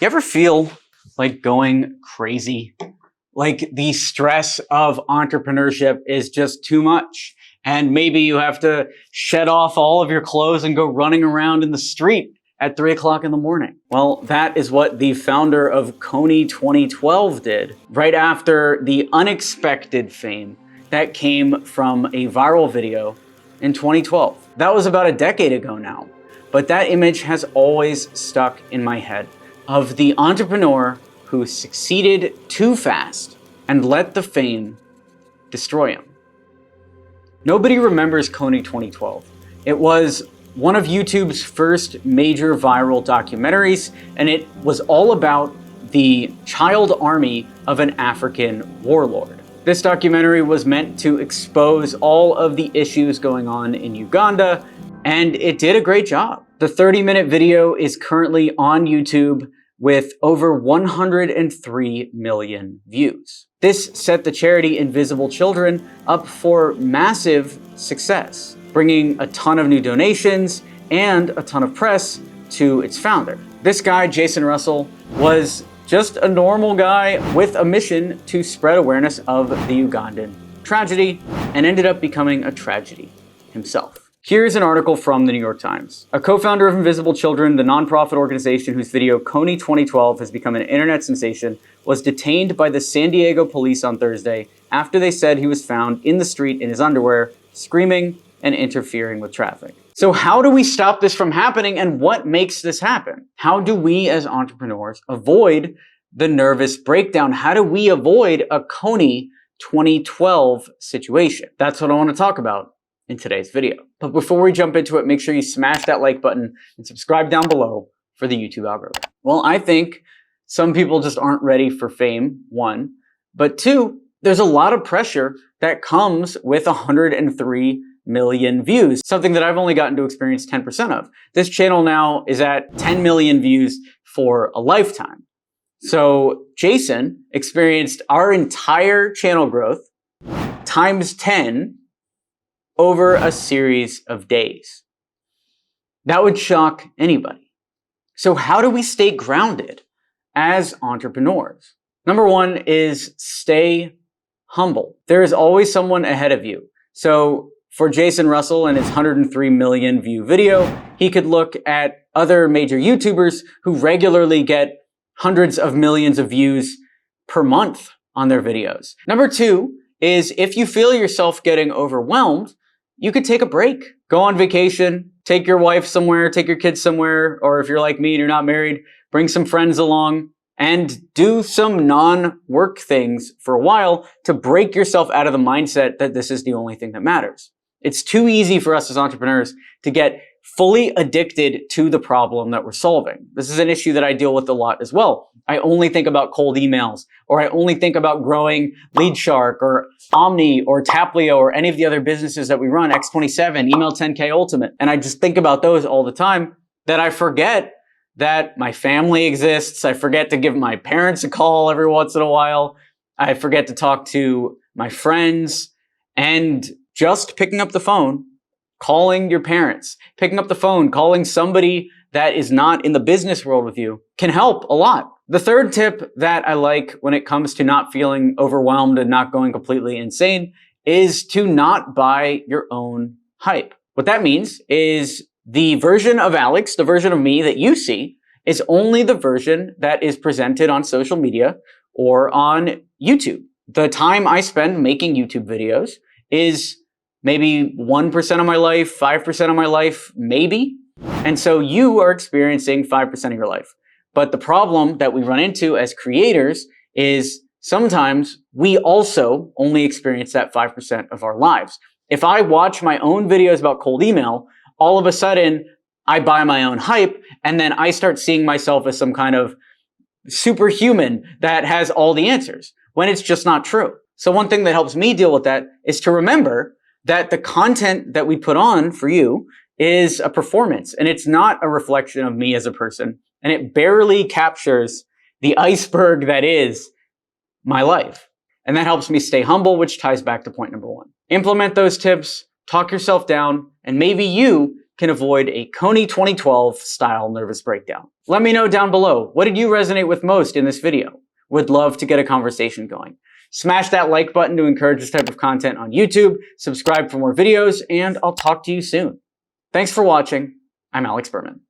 You ever feel like going crazy? Like the stress of entrepreneurship is just too much. And maybe you have to shed off all of your clothes and go running around in the street at 3 o'clock in the morning. Well, that is what the founder of Kony 2012 did right after the unexpected fame that came from a viral video in 2012. That was about a decade ago now, but that image has always stuck in my head of the entrepreneur who succeeded too fast and let the fame destroy him. Nobody remembers Kony 2012. It was one of YouTube's first major viral documentaries, and it was all about the child army of an African warlord. This documentary was meant to expose all of the issues going on in Uganda, and it did a great job. The 30-minute video is currently on YouTube with over 103 million views. This set the charity Invisible Children up for massive success, bringing a ton of new donations and a ton of press to its founder. This guy, Jason Russell, was just a normal guy with a mission to spread awareness of the Ugandan tragedy and ended up becoming a tragedy himself. Here's an article from the New York Times. A co-founder of Invisible Children, the nonprofit organization whose video Kony 2012 has become an internet sensation, was detained by the San Diego police on Thursday after they said he was found in the street in his underwear, screaming and interfering with traffic. So how do we stop this from happening, and what makes this happen? How do we as entrepreneurs avoid the nervous breakdown? How do we avoid a Kony 2012 situation? That's what I want to talk about in today's video. But before we jump into it, make sure you smash that like button and subscribe down below for the YouTube algorithm. Well, I think some people just aren't ready for fame, one. But two, there's a lot of pressure that comes with 103 million views, something that I've only gotten to experience 10% of. This channel now is at 10 million views for a lifetime. So Jason experienced our entire channel growth times 10 over a series of days. That would shock anybody. So how do we stay grounded as entrepreneurs? Number one is stay humble. There is always someone ahead of you. So for Jason Russell and his 103 million view video, he could look at other major YouTubers who regularly get hundreds of millions of views per month on their videos. Number two is if you feel yourself getting overwhelmed, you could take a break. Go on vacation, take your wife somewhere, take your kids somewhere, or if you're like me and you're not married, bring some friends along and do some non-work things for a while to break yourself out of the mindset that this is the only thing that matters. It's too easy for us as entrepreneurs to get fully addicted to the problem that we're solving. This is an issue that I deal with a lot as well. I only think about cold emails, or I only think about growing LeadShark or Omni or Taplio or any of the other businesses that we run, X27, Email 10K Ultimate. And I just think about those all the time that I forget that my family exists. I forget to give my parents a call every once in a while. I forget to talk to my friends, and just picking up the phone, calling your parents, picking up the phone, calling somebody that is not in the business world with you can help a lot. The third tip that I like when it comes to not feeling overwhelmed and not going completely insane is to not buy your own hype. What that means is the version of Alex, the version of me that you see, is only the version that is presented on social media or on YouTube. The time I spend making YouTube videos is maybe 1% of my life, 5% of my life, maybe. And so you are experiencing 5% of your life. But the problem that we run into as creators is sometimes we also only experience that 5% of our lives. If I watch my own videos about cold email, all of a sudden I buy my own hype, and then I start seeing myself as some kind of superhuman that has all the answers, when it's just not true. So one thing that helps me deal with that is to remember that the content that we put on for you is a performance, and it's not a reflection of me as a person, and it barely captures the iceberg that is my life. And that helps me stay humble, which ties back to point number one. Implement those tips, talk yourself down, and maybe you can avoid a Kony 2012 style nervous breakdown. Let me know down below, what did you resonate with most in this video? Would love to get a conversation going. Smash that like button to encourage this type of content on YouTube, subscribe for more videos, and I'll talk to you soon. Thanks for watching. I'm Alex Berman.